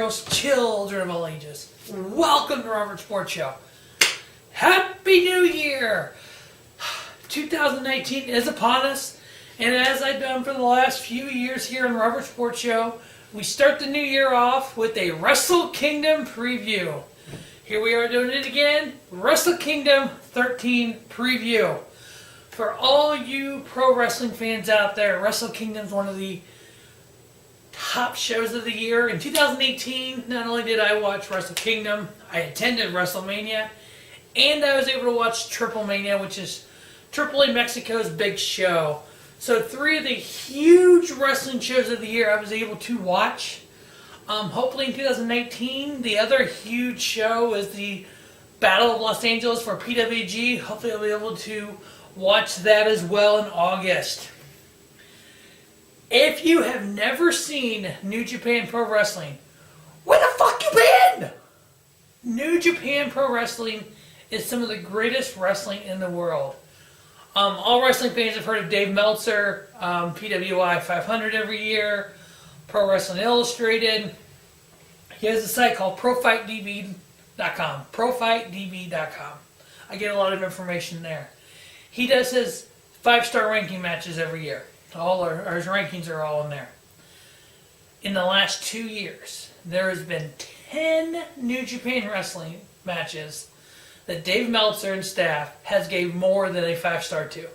girls, children of all ages. Welcome to Robert Sports Show. Happy New Year! 2019 is upon us, and as I've done for the last few years here on Robert Sports Show, we start the new year off with a Wrestle Kingdom preview. Here we are doing it again, Wrestle Kingdom 13 preview. For all you pro wrestling fans out there, Wrestle Kingdom is one of the top shows of the year. In 2018, not only did I watch Wrestle Kingdom, I attended WrestleMania, and I was able to watch Triple Mania, which is Tripoli, Mexico's big show. So 3 of the huge wrestling shows of the year I was able to watch. Hopefully in 2019, the other huge show is the Battle of Los Angeles for PWG. Hopefully I'll be able to watch that as well in August. If you have never seen New Japan Pro Wrestling, where the fuck you been? New Japan Pro Wrestling is some of the greatest wrestling in the world. All wrestling fans have heard of Dave Meltzer, PWI 500 every year, Pro Wrestling Illustrated. He has a site called ProFightDB.com. ProFightDB.com. I get a lot of information there. He does his 5-star ranking matches every year. His rankings are all in there. In the last 2 years, there has been 10 New Japan Wrestling matches that Dave Meltzer and staff has gave more than a 5-star to.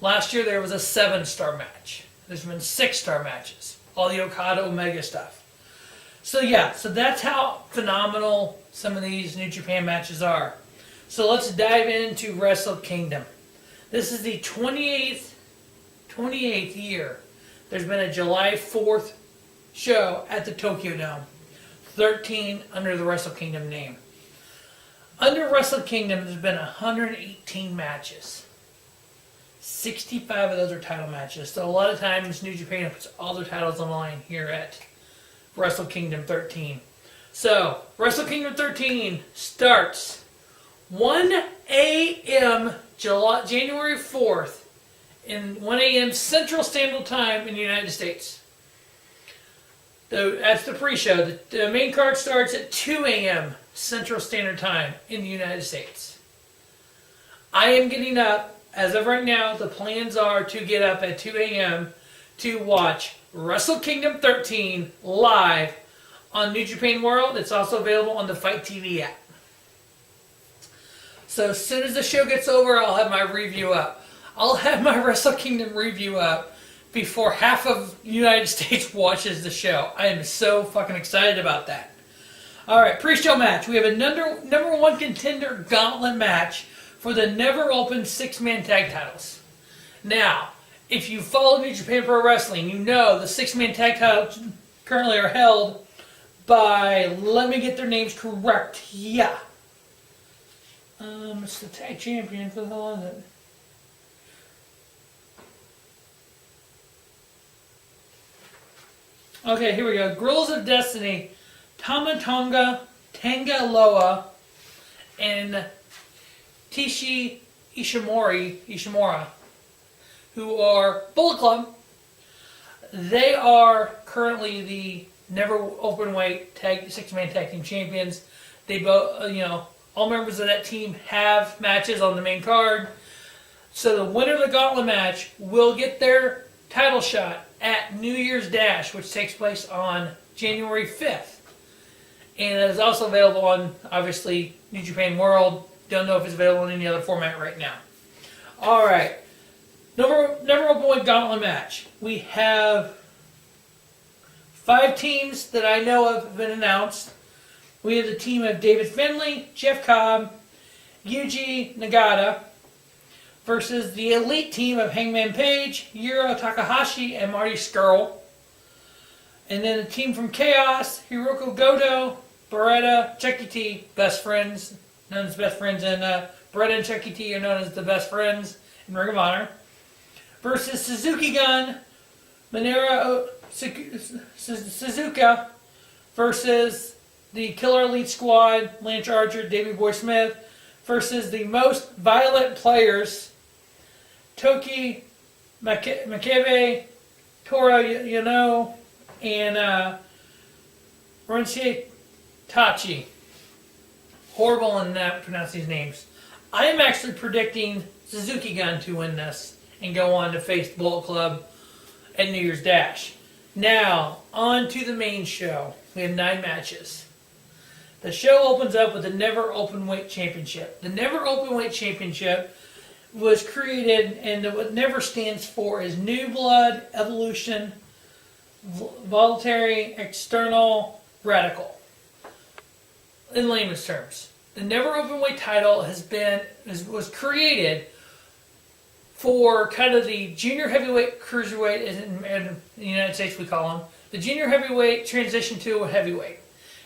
Last year there was a 7-star match. There's been 6-star matches. All the Okada Omega stuff. So that's how phenomenal some of these New Japan matches are. So let's dive into Wrestle Kingdom. This is the 28th year. There's been a July 4th show at the Tokyo Dome. 13 under the Wrestle Kingdom name. Under Wrestle Kingdom, there's been 118 matches. 65 of those are title matches. So a lot of times, New Japan puts all their titles on the line here at Wrestle Kingdom 13. So, Wrestle Kingdom 13 starts 1 a.m. January 4th in 1 a.m. Central Standard Time in the United States. That's the pre-show. The main card starts at 2 a.m. Central Standard Time in the United States. I am getting up, as of right now, the plans are to get up at 2 a.m. to watch Wrestle Kingdom 13 live on New Japan World. It's also available on the Fight TV app. So as soon as the show gets over, I'll have my review up. I'll have my Wrestle Kingdom review up before half of the United States watches the show. I am so fucking excited about that. Alright, pre-show match. We have a number 1 contender gauntlet match for the never open 6-man tag titles. Now, if you follow New Japan Pro Wrestling, you know the 6-man tag titles currently are held by, let me get their names correct, it's the tag champion, for the hell is it? Okay, here we go. Girls of Destiny, Tama Tonga, Tanga Loa, and Tishi Ishimura, who are Bullet Club. They are currently the never open weight 6-man tag team champions. They both, all members of that team have matches on the main card. So the winner of the gauntlet match will get their title shot at New Year's Dash, which takes place on January 5th. And it is also available on, obviously, New Japan World. Don't know if it's available in any other format right now. Alright. Never open weight gauntlet match. We have 5 teams that I know of have been announced. We have the team of David Finley, Jeff Cobb, Yugi Nagata, versus the elite team of Hangman Page, Yujiro Takahashi, and Marty Scrull. And then the team from CHOAS, Hirooki Goto, Beretta, Chuckie, best friends, known as best friends, and Beretta and Chuckie are known as the best friends in Ring of Honor, versus Suzuki-Gun, Minoru Suzuka, versus the Killer Elite Squad, Lance Archer, Davey Boy Smith, versus the most violent players, Togi, Makabe, Toru, Yano, and Rynuske Tachi. Horrible in that pronouncing these names. I am actually predicting Suzuki-Gun to win this and go on to face Bullet Club at New Year's Dash. Now, on to the main show. We have 9 matches. The show opens up with the Never Openweight Championship. The Never Openweight Championship was created, and what Never stands for is New Blood, Evolution, Voluntary, External, Radical. In layman's terms, the Never Openweight title was created for kind of the junior heavyweight, cruiserweight, in the United States we call them, the junior heavyweight transition to a heavyweight.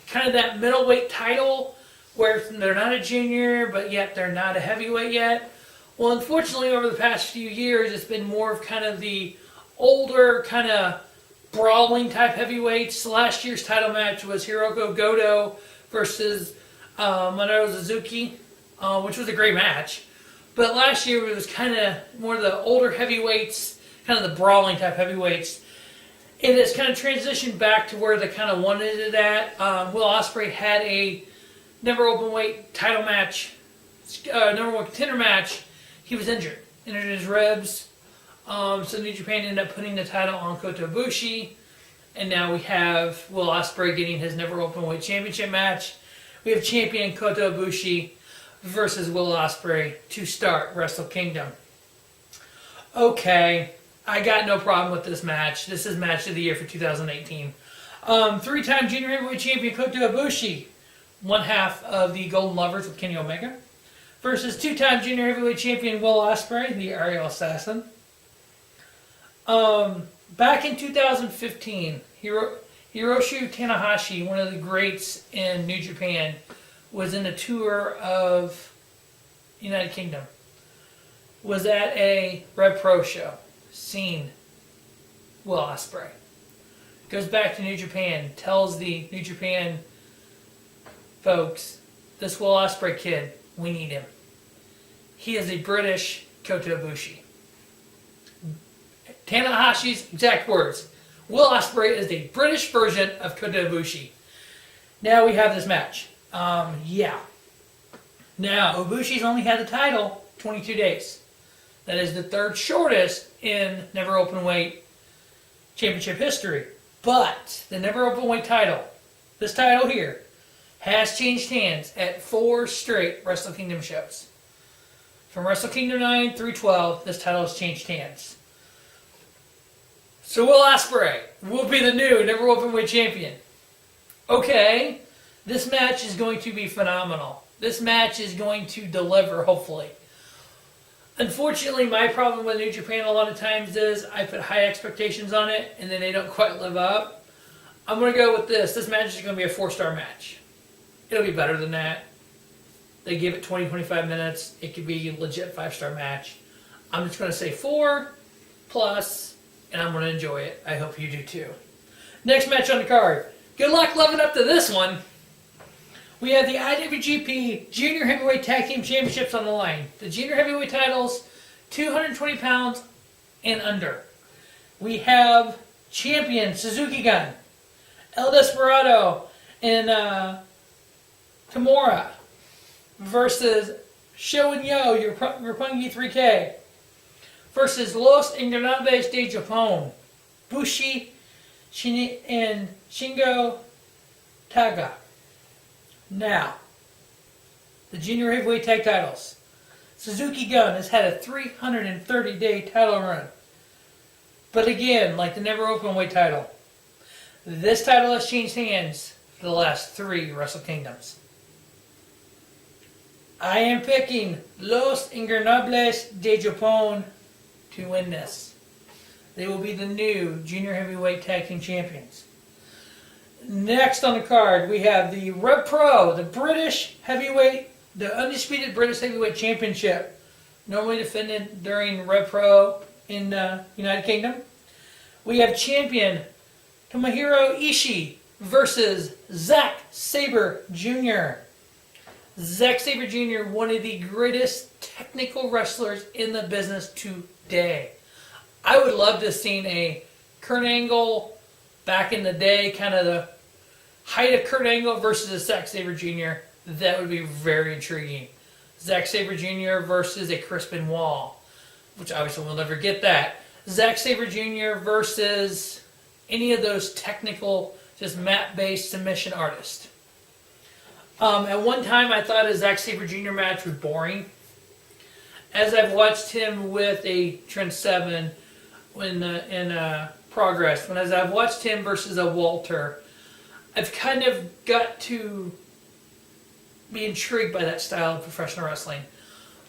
Kind of that middleweight title where they're not a junior, but yet they're not a heavyweight yet. Well, unfortunately, over the past few years, it's been more of kind of the older, kind of brawling type heavyweights. Last year's title match was Hirooki Goto versus Minoru Suzuki, which was a great match. But last year it was kind of more of the older heavyweights, kind of the brawling type heavyweights. And it's kind of transitioned back to where they kind of wanted it at. Will Ospreay had a Never Openweight title match, number 1 contender match. He was injured his ribs. So New Japan ended up putting the title on Kota Ibushi. And now we have Will Ospreay getting his Never Openweight Championship match. We have champion Kota Ibushi versus Will Ospreay to start Wrestle Kingdom. Okay, I got no problem with this match. This is match of the year for 2018. 3-time junior heavyweight champion Kota Ibushi, one half of the Golden Lovers with Kenny Omega, versus 2-time junior heavyweight champion Will Ospreay, the Aerial Assassin. Back in 2015, Hiroshi Tanahashi, one of the greats in New Japan, was in a tour of United Kingdom. Was at a Rev Pro show. Seen Will Ospreay. Goes back to New Japan. Tells the New Japan folks, this Will Ospreay kid, we need him. He is a British Kota Ibushi. Tanahashi's exact words. Will Ospreay is the British version of Kota Ibushi. Now we have this match. Yeah. Now, Ibushi's only had the title 22 days. That is the 3rd shortest in Never Openweight Championship history. But the Never Openweight title, this title here, has changed hands at 4 straight Wrestle Kingdom shows. From Wrestle Kingdom 9 through 12, this title has changed hands. So Will Ospreay will be the new Never Openweight champion. Okay, this match is going to be phenomenal. This match is going to deliver, hopefully. Unfortunately, my problem with New Japan a lot of times is I put high expectations on it and then they don't quite live up. I'm going to go with this. This match is going to be a 4-star match. It'll be better than that. They give it 20-25 minutes. It could be a legit 5-star match. I'm just going to say 4 plus, and I'm going to enjoy it. I hope you do too. Next match on the card. Good luck living up to this one. We have the IWGP Junior Heavyweight Tag Team Championships on the line. The Junior Heavyweight titles, 220 pounds and under. We have champion Suzuki-Gun, El Desperado, and Kimura versus Sho and Yo, your Roppongi 3K, versus Los Ingobernables de Japón, Bushi and Shingo Taga. Now, the Junior Heavyweight Tag titles. Suzuki-Gun has had a 330-day title run. But again, like the Never Openweight title, this title has changed hands for the last 3 Wrestle Kingdoms. I am picking Los Ingobernables de Japón to win this. They will be the new Junior Heavyweight Tag Team Champions. Next on the card, we have the Rev Pro, the British Heavyweight, the Undisputed British Heavyweight Championship, normally defended during Rev Pro in United Kingdom. We have champion Tomohiro Ishii versus Zack Sabre Jr. Zack Sabre Jr., one of the greatest technical wrestlers in the business today. I would love to have seen a Kurt Angle back in the day, kind of the height of Kurt Angle versus Zack Sabre Jr., that would be very intriguing. Zack Sabre Jr. versus a Chris Benoit, which obviously we'll never get that. Zack Sabre Jr. versus any of those technical, just mat-based submission artists. At one time, I thought a Zack Sabre Jr. match was boring. As I've watched him with a Trent Seven in Progress, as I've watched him versus a Walter, I've kind of got to be intrigued by that style of professional wrestling.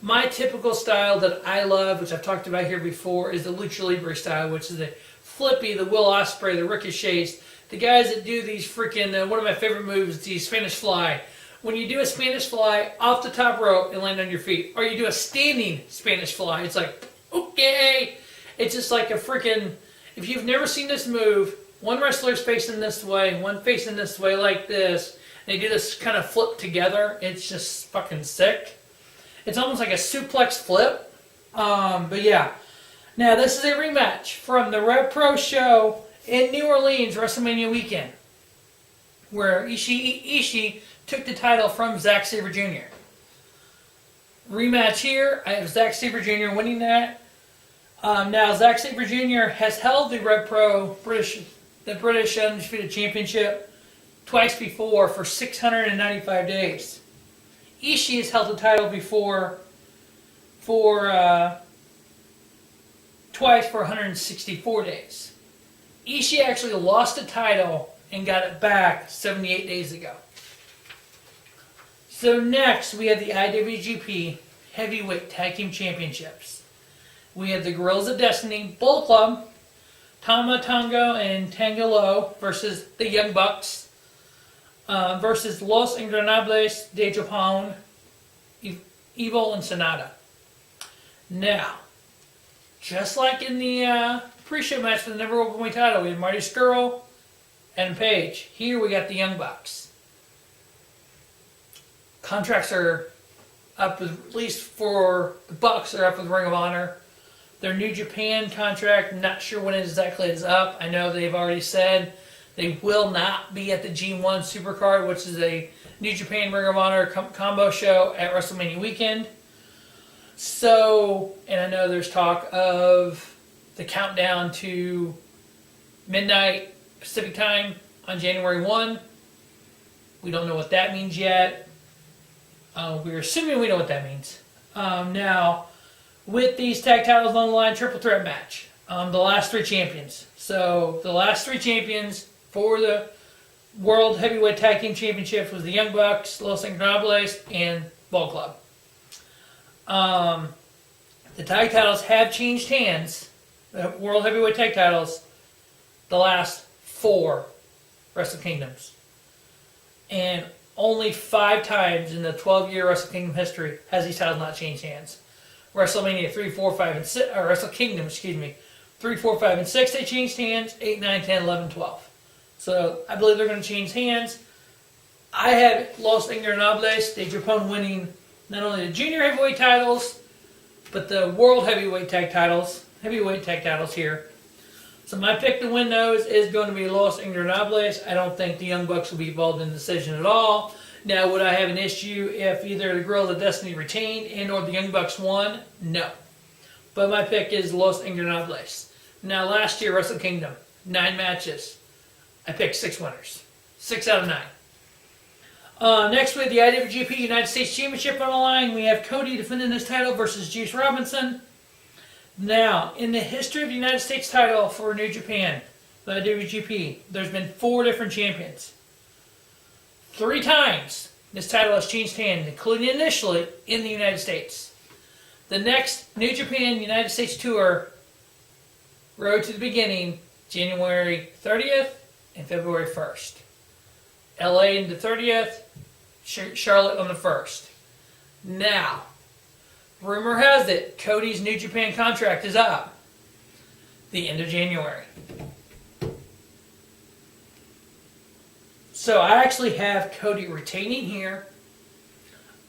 My typical style that I love, which I've talked about here before, is the Lucha Libre style, which is the flippy, the Will Ospreay, the ricochets, the guys that do these freaking, one of my favorite moves, the Spanish Fly. When you do a Spanish Fly off the top rope and land on your feet, or you do a standing Spanish Fly, it's like, okay. It's just like a freaking, if you've never seen this move, one wrestler's facing this way, one facing this way like this, and they do this kind of flip together. It's just fucking sick. It's almost like a suplex flip. But yeah. Now, this is a rematch from the Rev Pro show in New Orleans, WrestleMania weekend, where Ishii took the title from Zack Sabre Jr. Rematch here. I have Zack Sabre Jr. winning that. Now, Zack Sabre Jr. has held the Rev Pro the British Undisputed Championship twice before for 695 days. Ishii has held the title before twice for 164 days. Ishii actually lost the title and got it back 78 days ago. So next we have the IWGP Heavyweight Tag Team Championships. We have the Guerrillas of Destiny Bullet Club, Tama Tonga and Tangelo versus the Young Bucks versus Los Ingobernables de Japón, Evil and Sonata. Now, just like in the pre-show match for the Never Openweight title, we had Marty Scrull and Paige. Here we got the Young Bucks. Contracts are up, at least for the Bucks, are up with Ring of Honor. Their New Japan contract, not sure when exactly it's up. I know they've already said they will not be at the G1 Supercard, which is a New Japan Ring of Honor combo show at WrestleMania weekend. So, and I know there's talk of the countdown to midnight Pacific time on January 1. We don't know what that means yet. We're assuming we know what that means. Now, with these tag titles on the line, triple threat match. The last three champions. So, the last three champions for the World Heavyweight Tag Team Championships was the Young Bucks, Los Ingobernables, and Bullet Club. The tag titles have changed hands, the World Heavyweight Tag titles, the last 4 Wrestle Kingdoms. And only 5 times in the 12-year Wrestle Kingdom history has these titles not changed hands. WrestleMania 3, 4, 5, and 6, or Wrestle Kingdom, 3, 4, 5, and 6 they changed hands, 8, 9, 10, 11, 12. So I believe they're going to change hands. I have Los Ingobernables de Japón winning not only the junior heavyweight titles, but the world heavyweight tag titles here. So my pick to win those is going to be Los Ingobernables. I don't think the Young Bucks will be involved in the decision at all. Now, would I have an issue if either the Guerrillas of Destiny retained and or the Young Bucks won? No. But my pick is Los Ingobernables. Now, last year, Wrestle Kingdom, 9 matches. I picked 6 winners. 6 out of 9. Next, we have the IWGP United States Championship on the line. We have Cody defending his title versus Juice Robinson. Now, in the history of the United States title for New Japan, the IWGP, there's been 4 different champions. 3 times this title has changed hands, including initially in the United States. The next New Japan United States Tour, Road to the Beginning, January 30th and February 1st. LA on the 30th, Charlotte on the 1st. Now, rumor has it, Cody's New Japan contract is up the end of January. So I actually have Cody retaining here.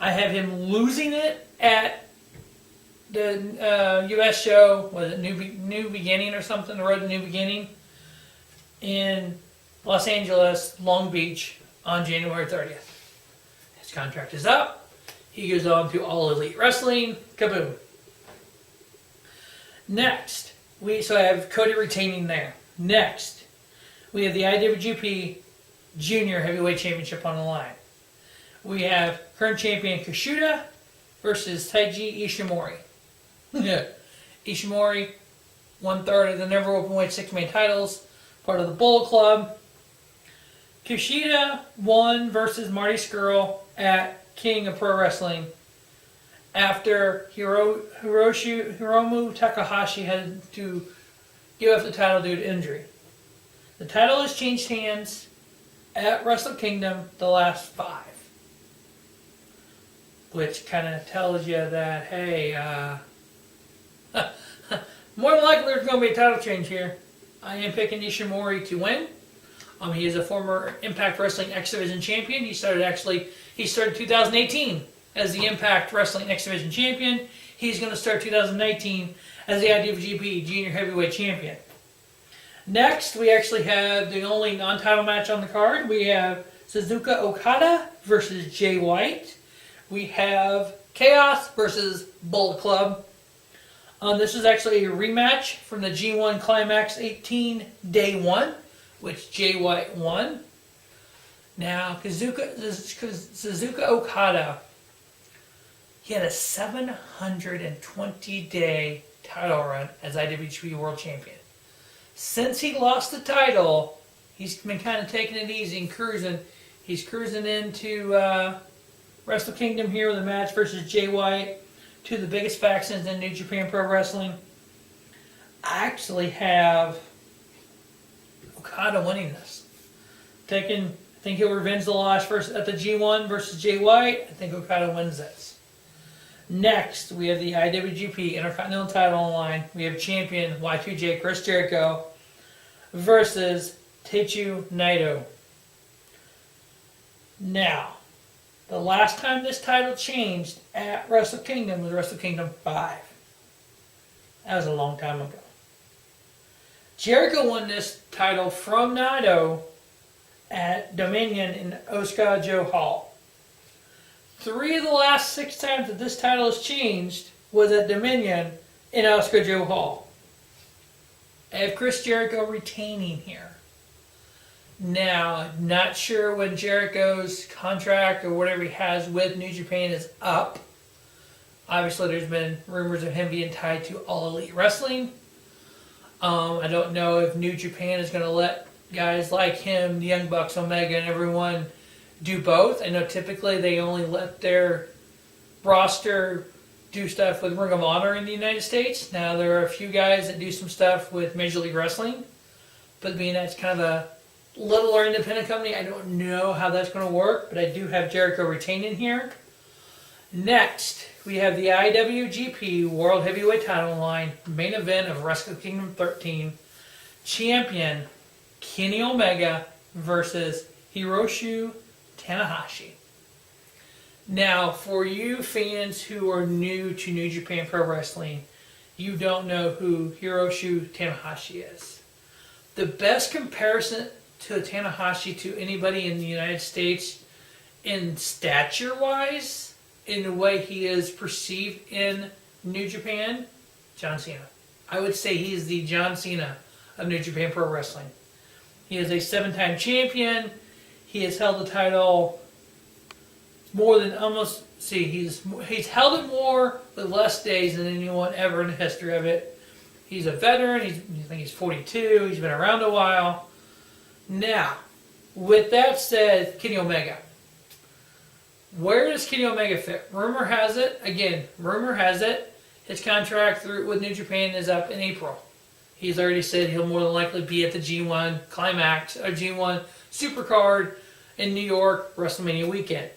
I have him losing it at the U.S. show, was it New Beginning or something, the Road to New Beginning, in Los Angeles, Long Beach on January 30th. His contract is up. He goes on to All Elite Wrestling. Kaboom. Next, I have Cody retaining there. Next, we have the IWGP Junior Heavyweight Championship on the line. We have current champion Kushida versus Taiji Ishimori. Ishimori, 1/3 of the Never Openweight 6-man titles, part of the Bullet Club. Kushida won versus Marty Scrull at King of Pro Wrestling after Hiromu Takahashi had to give up the title due to injury. The title has changed hands at Wrestle Kingdom the last 5. Which kind of tells you that, hey, more than likely there's going to be a title change here. I am picking Ishimori to win. He is a former Impact Wrestling X Division champion. He started 2018 as the Impact Wrestling X Division champion. He's going to start 2019 as the IWGP Junior Heavyweight champion. Next, we actually have the only non-title match on the card. We have Suzuki Okada versus Jay White. We have CHOAS versus Bullet Club. This is actually a rematch from the G1 Climax 18 Day 1, which Jay White won. Now, Suzuki Okada, he had a 720-day title run as IWGP World Champion. Since he lost the title, he's been kind of taking it easy and cruising. He's cruising into Wrestle Kingdom here with a match versus Jay White, two of the biggest factions in New Japan Pro Wrestling. I actually have Okada winning this. I think he'll revenge the loss at the G1 versus Jay White. I think Okada wins this. Next, we have the IWGP Intercontinental title on the line. We have champion Y2J Chris Jericho versus Tetsu Naito. Now, the last time this title changed at Wrestle Kingdom was Wrestle Kingdom 5. That was a long time ago. Jericho won this title from Naito at Dominion in Osaka-jo Hall. 3 of the last 6 times that this title has changed was at Dominion in Osaka-jo Hall. I have Chris Jericho retaining here. Now, not sure when Jericho's contract or whatever he has with New Japan is up. Obviously, there's been rumors of him being tied to All Elite Wrestling. I don't know if New Japan is going to let guys like him, the Young Bucks, Omega, and everyone do both. I know typically they only let their roster do stuff with Ring of Honor in the United States. Now, there are a few guys that do some stuff with Major League Wrestling, but being that's kind of a littler independent company, I don't know how that's going to work, but I do have Jericho retaining here. Next, we have the IWGP World Heavyweight title line, main event of Wrestle Kingdom 13, champion Kenny Omega versus Hiroshi Tanahashi. Now, for you fans who are new to New Japan Pro Wrestling, you don't know who Hiroshi Tanahashi is. The best comparison to Tanahashi to anybody in the United States in stature-wise, in the way he is perceived in New Japan, John Cena. I would say he is the John Cena of New Japan Pro Wrestling. He is a 7-time champion. He has held the title more than he's held it more with less days than anyone ever in the history of it. He's a veteran. I think he's 42. He's been around a while. Now, with that said, Kenny Omega. Where does Kenny Omega fit? Rumor has it, his contract with New Japan is up in April. He's already said he'll more than likely be at the G1 Climax, or G1 Supercard in New York, WrestleMania weekend.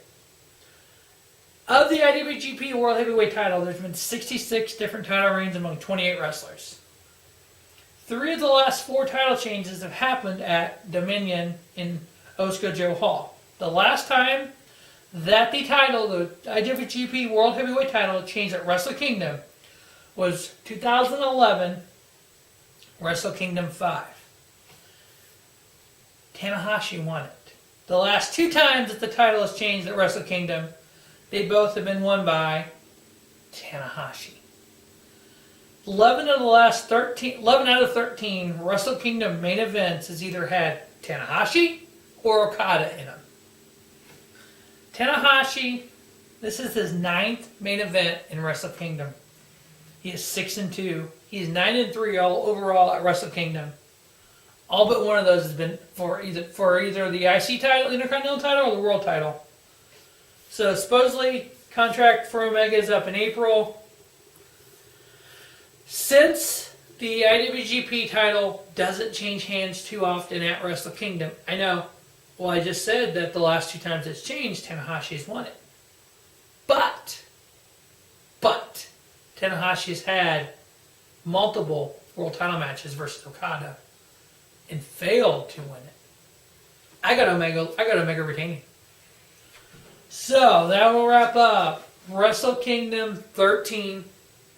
Of the IWGP World Heavyweight title, there's been 66 different title reigns among 28 wrestlers. 3 of the last 4 title changes have happened at Dominion in Osaka-jo Hall. The last time that the IWGP World Heavyweight title changed at Wrestle Kingdom was 2011 Wrestle Kingdom 5. Tanahashi won it. The last 2 times that the title has changed at Wrestle Kingdom, they both have been won by Tanahashi. 11 out of 13 Wrestle Kingdom main events has either had Tanahashi or Okada in them. Tanahashi, this is his 9th main event in Wrestle Kingdom. He is 6-2. He's 9-3 all overall at Wrestle Kingdom. All but one of those has been for either the IC title, Intercontinental title, or the World title. So supposedly, contract for Omega is up in April. Since the IWGP title doesn't change hands too often at Wrestle Kingdom, I know, well, I just said that the last 2 times it's changed, Tanahashi's won it. But, Tanahashi's had multiple world title matches versus Okada and failed to win it. I got Omega retaining. So, that will wrap up Wrestle Kingdom 13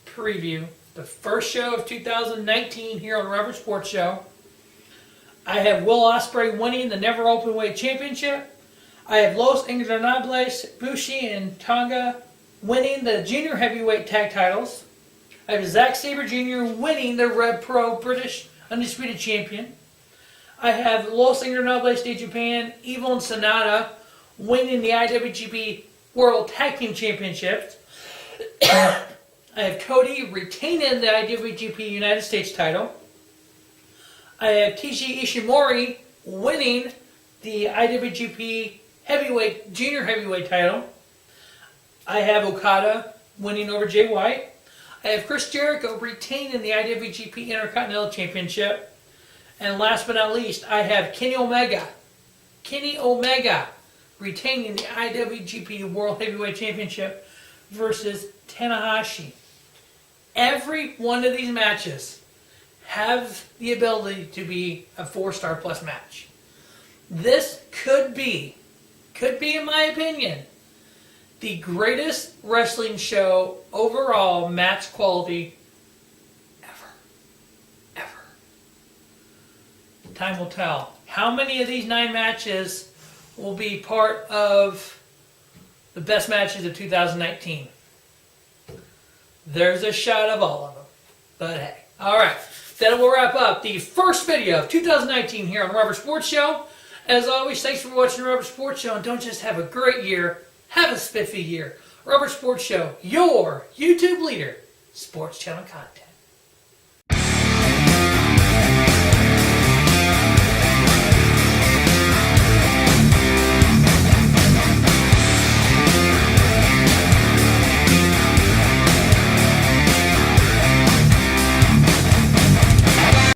preview. The first show of 2019 here on Rubber Sports Show. I have Will Ospreay winning the Never Openweight Championship. I have Los Ingobernables, Ibushi, and Tonga winning the Junior Heavyweight Tag Titles. I have Zack Sabre Jr. winning the Red Pro British Undisputed Champion. I have Los Ingobernables de Japan, Evil and Sonata winning the IWGP World Tag Team Championships. I have Cody retaining the IWGP United States title. I have Taiji Ishimori winning the IWGP Junior Heavyweight title. I have Okada winning over Jay White. I have Chris Jericho retaining the IWGP Intercontinental Championship. And last but not least, I have Kenny Omega retaining the IWGP World Heavyweight Championship versus Tanahashi. Every one of these matches have the ability to be a 4-star plus match. This could be in my opinion, the greatest wrestling show overall match quality ever. Time will tell. How many of these 9 matches will be part of the best matches of 2019? There's a shot of all of them. But hey. Alright. That will wrap up the first video of 2019 here on Rubber Sports Show. As always, thanks for watching Rubber Sports Show. And don't just have a great year, have a spiffy year. Rubber Sports Show, your YouTube leader, sports channel content.